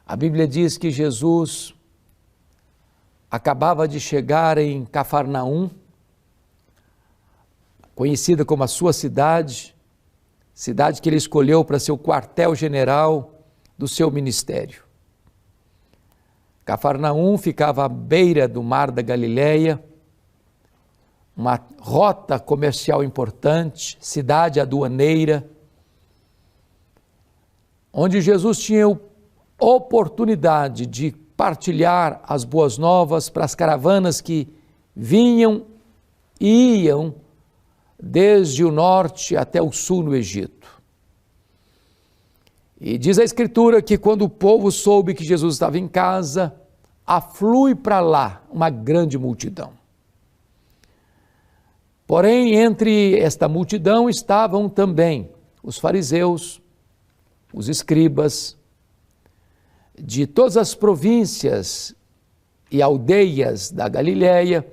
A Bíblia diz que Jesus acabava de chegar em Cafarnaum, conhecida como a sua cidade, cidade que ele escolheu para ser o quartel-general do seu ministério. Cafarnaum ficava à beira do mar da Galileia, uma rota comercial importante, cidade aduaneira, onde Jesus tinha oportunidade de partilhar as boas novas para as caravanas que vinham e iam desde o norte até o sul no Egito. E diz a Escritura que quando o povo soube que Jesus estava em casa, aflui para lá uma grande multidão. Porém, entre esta multidão estavam também os fariseus, os escribas, de todas as províncias e aldeias da Galileia,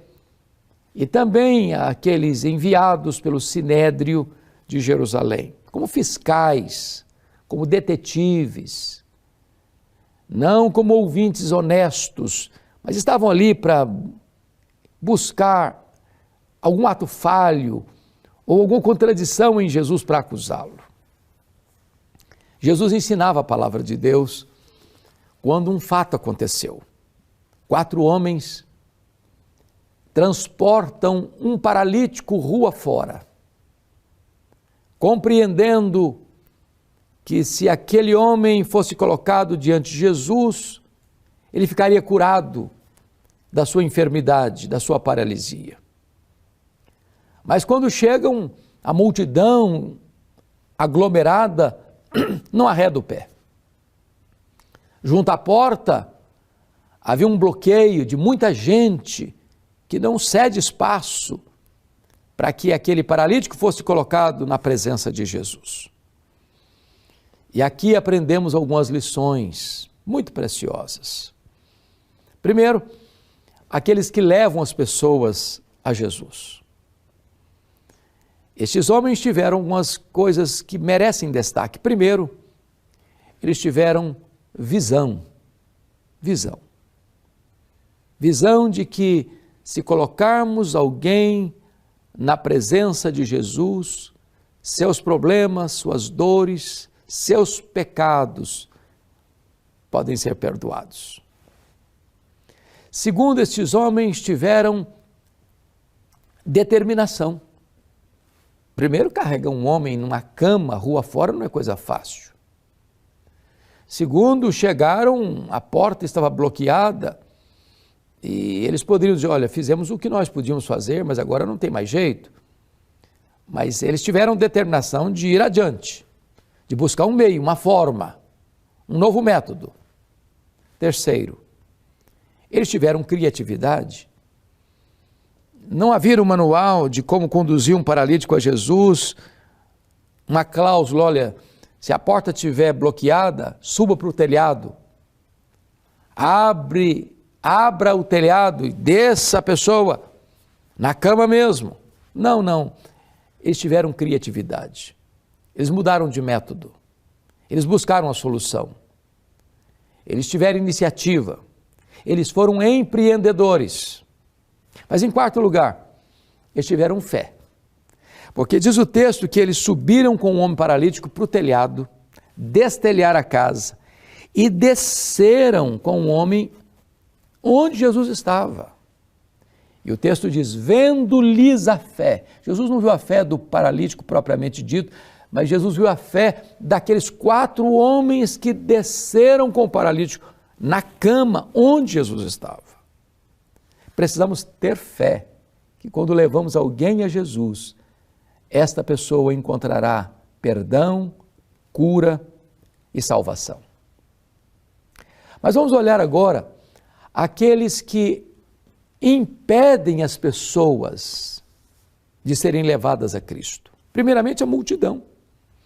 e também aqueles enviados pelo Sinédrio de Jerusalém, como fiscais, como detetives, não como ouvintes honestos, mas estavam ali para buscar algum ato falho ou alguma contradição em Jesus para acusá-lo. Jesus ensinava a palavra de Deus quando um fato aconteceu. 4 homens transportam um paralítico rua fora, compreendendo que se aquele homem fosse colocado diante de Jesus, ele ficaria curado da sua enfermidade, da sua paralisia. Mas quando chegam a multidão aglomerada, não arreda o pé. Junto à porta havia um bloqueio de muita gente que não cede espaço para que aquele paralítico fosse colocado na presença de Jesus. E aqui aprendemos algumas lições muito preciosas. Primeiro, aqueles que levam as pessoas a Jesus. Estes homens tiveram algumas coisas que merecem destaque. Primeiro, eles tiveram visão de que se colocarmos alguém na presença de Jesus, seus problemas, suas dores, seus pecados podem ser perdoados. Segundo, estes homens tiveram determinação. Primeiro, carregar um homem numa cama, rua fora, não é coisa fácil. Segundo, chegaram, a porta estava bloqueada e eles poderiam dizer, olha, fizemos o que nós podíamos fazer, mas agora não tem mais jeito. Mas eles tiveram determinação de ir adiante, de buscar um meio, uma forma, um novo método. Terceiro, eles tiveram criatividade. Não havia um manual de como conduzir um paralítico a Jesus, uma cláusula, olha, se a porta estiver bloqueada, suba para o telhado, abra o telhado e desça a pessoa na cama mesmo. Não, eles tiveram criatividade, eles mudaram de método, eles buscaram a solução, eles tiveram iniciativa, eles foram empreendedores. Mas em quarto lugar, eles tiveram fé. Porque diz o texto que eles subiram com o homem paralítico para o telhado, destelharam a casa e desceram com o homem onde Jesus estava. E o texto diz, vendo-lhes a fé. Jesus não viu a fé do paralítico propriamente dito, mas Jesus viu a fé daqueles 4 homens que desceram com o paralítico na cama onde Jesus estava. Precisamos ter fé que quando levamos alguém a Jesus, esta pessoa encontrará perdão, cura e salvação. Mas vamos olhar agora aqueles que impedem as pessoas de serem levadas a Cristo. Primeiramente, a multidão.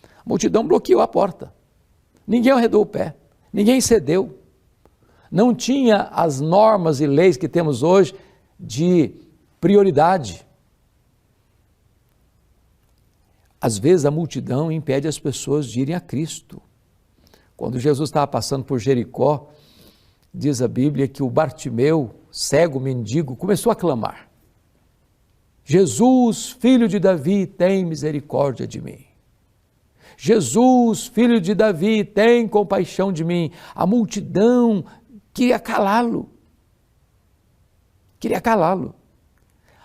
A multidão bloqueou a porta. Ninguém arredou o pé, ninguém cedeu. Não tinha as normas e leis que temos hoje de prioridade. Às vezes a multidão impede as pessoas de irem a Cristo. Quando Jesus estava passando por Jericó, diz a Bíblia que o Bartimeu, cego, mendigo, começou a clamar: Jesus, filho de Davi, tem misericórdia de mim. Jesus, filho de Davi, tem compaixão de mim. A multidão queria calá-lo. Queria calá-lo.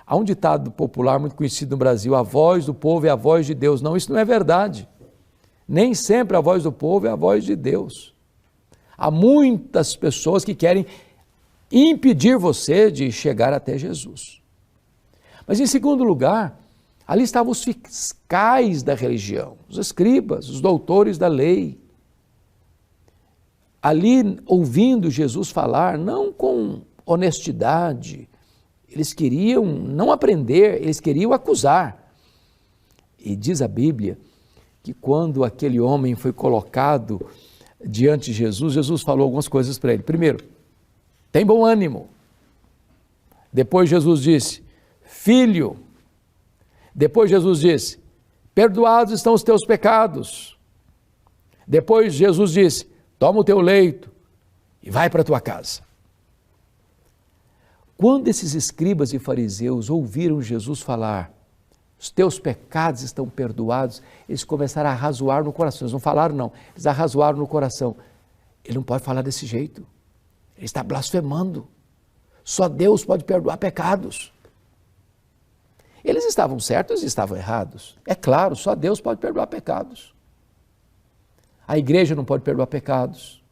Há um ditado popular muito conhecido no Brasil: a voz do povo é a voz de Deus. Não, isso não é verdade. Nem sempre a voz do povo é a voz de Deus. Há muitas pessoas que querem impedir você de chegar até Jesus. Mas em segundo lugar, ali estavam os fiscais da religião, os escribas, os doutores da lei. Ali ouvindo Jesus falar, não com honestidade, eles queriam não aprender, eles queriam acusar. E diz a Bíblia que quando aquele homem foi colocado diante de Jesus, Jesus falou algumas coisas para ele. Primeiro, tem bom ânimo. Depois Jesus disse: filho. Depois Jesus disse: perdoados estão os teus pecados. Depois Jesus disse: toma o teu leito e vai para a tua casa. Quando esses escribas e fariseus ouviram Jesus falar: os teus pecados estão perdoados, eles começaram a arrazoar no coração. Eles não falaram não, eles arrazoaram no coração. Ele não pode falar desse jeito, ele está blasfemando. Só Deus pode perdoar pecados. Eles estavam certos e estavam errados. É claro, só Deus pode perdoar pecados. A igreja não pode perdoar pecados.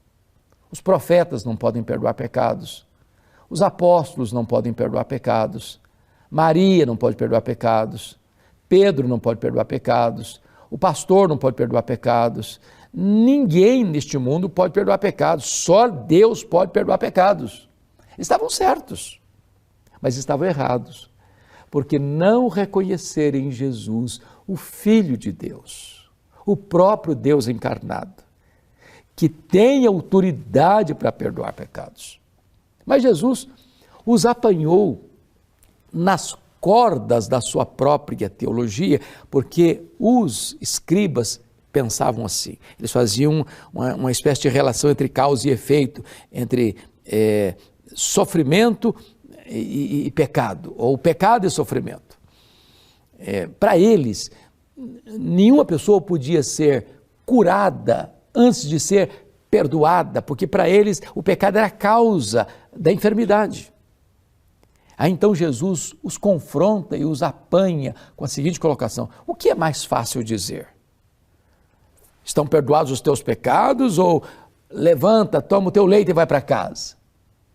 Os profetas não podem perdoar pecados. Os apóstolos não podem perdoar pecados. Maria não pode perdoar pecados. Pedro não pode perdoar pecados. O pastor não pode perdoar pecados. Ninguém neste mundo pode perdoar pecados. Só Deus pode perdoar pecados. Estavam certos, mas estavam errados, porque não reconheceram em Jesus o Filho de Deus, o próprio Deus encarnado, que tem autoridade para perdoar pecados. Mas Jesus os apanhou nas cordas da sua própria teologia, porque os escribas pensavam assim. Eles faziam uma espécie de relação entre causa e efeito, entre sofrimento e pecado, ou pecado e sofrimento. Para eles, nenhuma pessoa podia ser curada antes de ser perdoada, porque para eles o pecado era a causa da enfermidade. Aí então Jesus os confronta e os apanha com a seguinte colocação: o que é mais fácil dizer? Estão perdoados os teus pecados, ou levanta, toma o teu leito e vai para casa?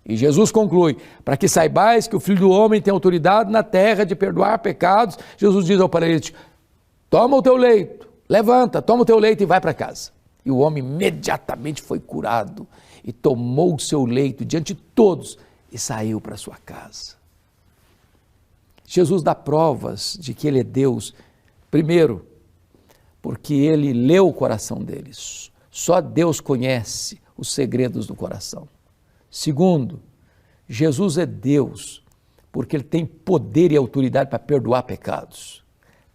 E Jesus conclui: para que saibais que o Filho do Homem tem autoridade na terra de perdoar pecados, Jesus diz ao paralítico: toma o teu leito, levanta, toma o teu leito e vai para casa. E o homem imediatamente foi curado e tomou o seu leito diante de todos e saiu para sua casa. Jesus dá provas de que ele é Deus, primeiro, porque ele leu o coração deles. Só Deus conhece os segredos do coração. Segundo, Jesus é Deus, porque ele tem poder e autoridade para perdoar pecados.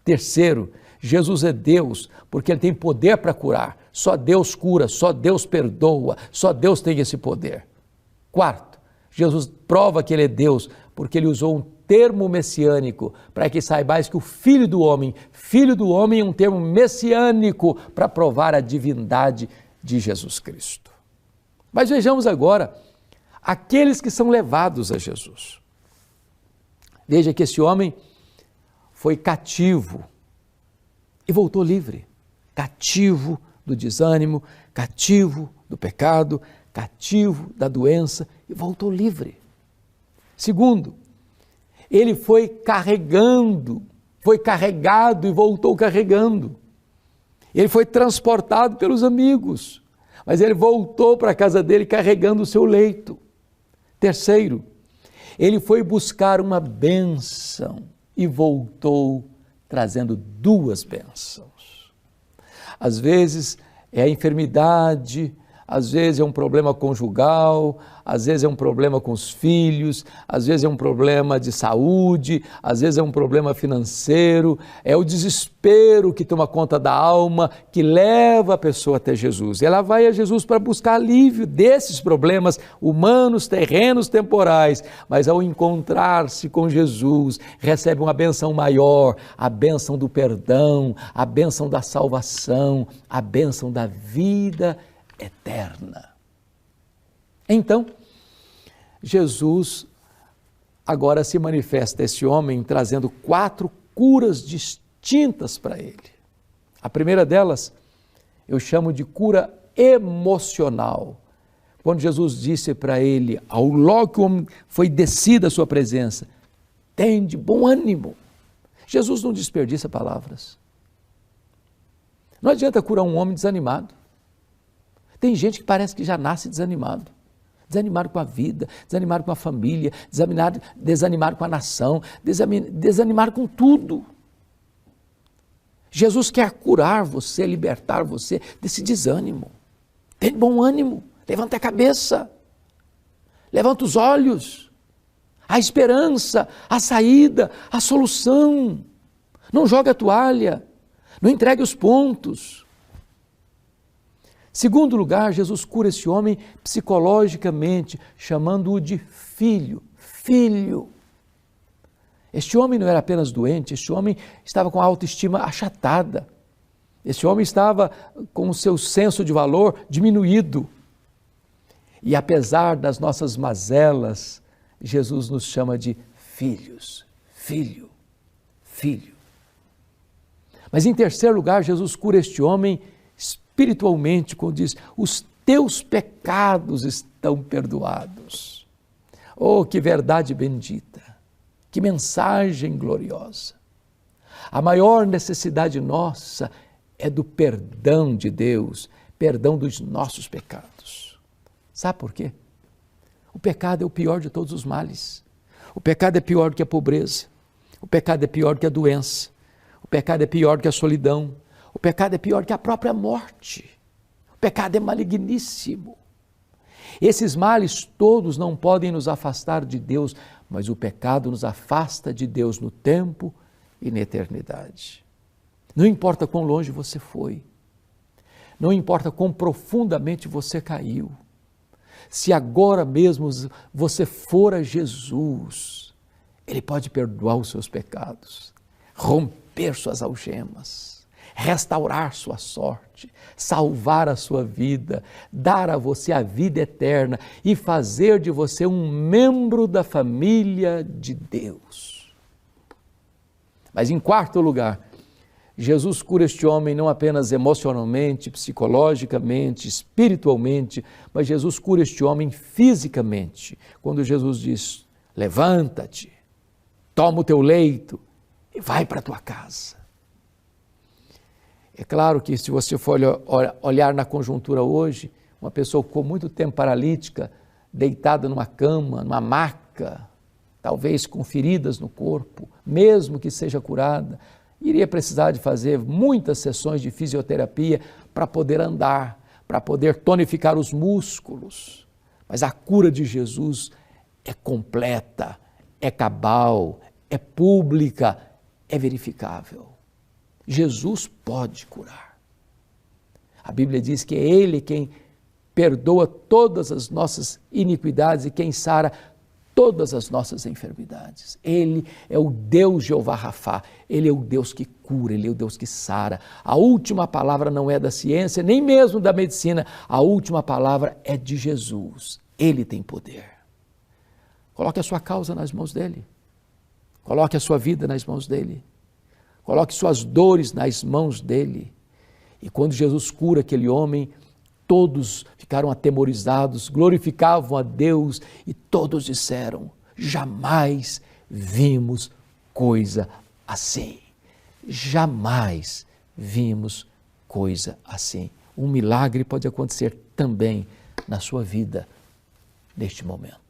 Terceiro, Jesus é Deus, porque ele tem poder para curar. Só Deus cura, só Deus perdoa, só Deus tem esse poder. Quarto, Jesus prova que ele é Deus, porque ele usou um termo messiânico, para que saibais que o Filho do Homem é um termo messiânico para provar a divindade de Jesus Cristo. Mas vejamos agora aqueles que são levados a Jesus. Veja que esse homem foi cativo e voltou livre, cativo do desânimo, cativo do pecado, cativo da doença e voltou livre. Segundo, ele foi carregado e voltou carregando. Ele foi transportado pelos amigos, mas ele voltou para a casa dele carregando o seu leito. Terceiro, ele foi buscar uma bênção e voltou trazendo 2 bênçãos. Às vezes é a enfermidade, às vezes é um problema conjugal, às vezes é um problema com os filhos, às vezes é um problema de saúde, às vezes é um problema financeiro, é o desespero que toma conta da alma, que leva a pessoa até Jesus. Ela vai a Jesus para buscar alívio desses problemas humanos, terrenos, temporais, mas ao encontrar-se com Jesus, recebe uma bênção maior, a bênção do perdão, a bênção da salvação, a bênção da vida eterna. Então, Jesus agora se manifesta a esse homem trazendo 4 curas distintas para ele. A primeira delas eu chamo de cura emocional. Quando Jesus disse para ele, ao logo que o homem foi descido à sua presença, tem de bom ânimo. Jesus não desperdiça palavras. Não adianta curar um homem desanimado. Tem gente que parece que já nasce desanimado com a vida, desanimado com a família, desanimado com a nação, desanimado com tudo. Jesus quer curar você, libertar você desse desânimo. Tem bom ânimo, levanta a cabeça, levanta os olhos, a esperança, a saída, a solução. Não jogue a toalha, não entregue os pontos. Segundo lugar, Jesus cura esse homem psicologicamente, chamando-o de filho. Filho. Este homem não era apenas doente, este homem estava com a autoestima achatada. Este homem estava com o seu senso de valor diminuído. E apesar das nossas mazelas, Jesus nos chama de filhos. Filho. Filho. Mas em terceiro lugar, Jesus cura este homem espiritualmente, quando diz, os teus pecados estão perdoados. Oh, que verdade bendita, que mensagem gloriosa. A maior necessidade nossa é do perdão de Deus, perdão dos nossos pecados. Sabe por quê? O pecado é o pior de todos os males. O pecado é pior do que a pobreza. O pecado é pior do que a doença. O pecado é pior do que a solidão. O pecado é pior que a própria morte. O pecado é maligníssimo. Esses males todos não podem nos afastar de Deus, mas o pecado nos afasta de Deus no tempo e na eternidade. Não importa quão longe você foi, não importa quão profundamente você caiu, se agora mesmo você for a Jesus, Ele pode perdoar os seus pecados, romper suas algemas, restaurar sua sorte, salvar a sua vida, dar a você a vida eterna e fazer de você um membro da família de Deus. Mas em quarto lugar, Jesus cura este homem não apenas emocionalmente, psicologicamente, espiritualmente, mas Jesus cura este homem fisicamente. Quando Jesus diz, levanta-te, toma o teu leito e vai para a tua casa. É claro que se você for olhar na conjuntura hoje, uma pessoa que ficou muito tempo paralítica, deitada numa cama, numa maca, talvez com feridas no corpo, mesmo que seja curada, iria precisar de fazer muitas sessões de fisioterapia para poder andar, para poder tonificar os músculos. Mas a cura de Jesus é completa, é cabal, é pública, é verificável. Jesus pode curar. A Bíblia diz que é Ele quem perdoa todas as nossas iniquidades e quem sara todas as nossas enfermidades. Ele é o Deus Jeová Rafá, Ele é o Deus que cura, Ele é o Deus que sara. A última palavra não é da ciência, nem mesmo da medicina, a última palavra é de Jesus. Ele tem poder. Coloque a sua causa nas mãos dEle, coloque a sua vida nas mãos dEle, coloque suas dores nas mãos dEle. E quando Jesus cura aquele homem, todos ficaram atemorizados, glorificavam a Deus e todos disseram, jamais vimos coisa assim. Jamais vimos coisa assim. Um milagre pode acontecer também na sua vida neste momento.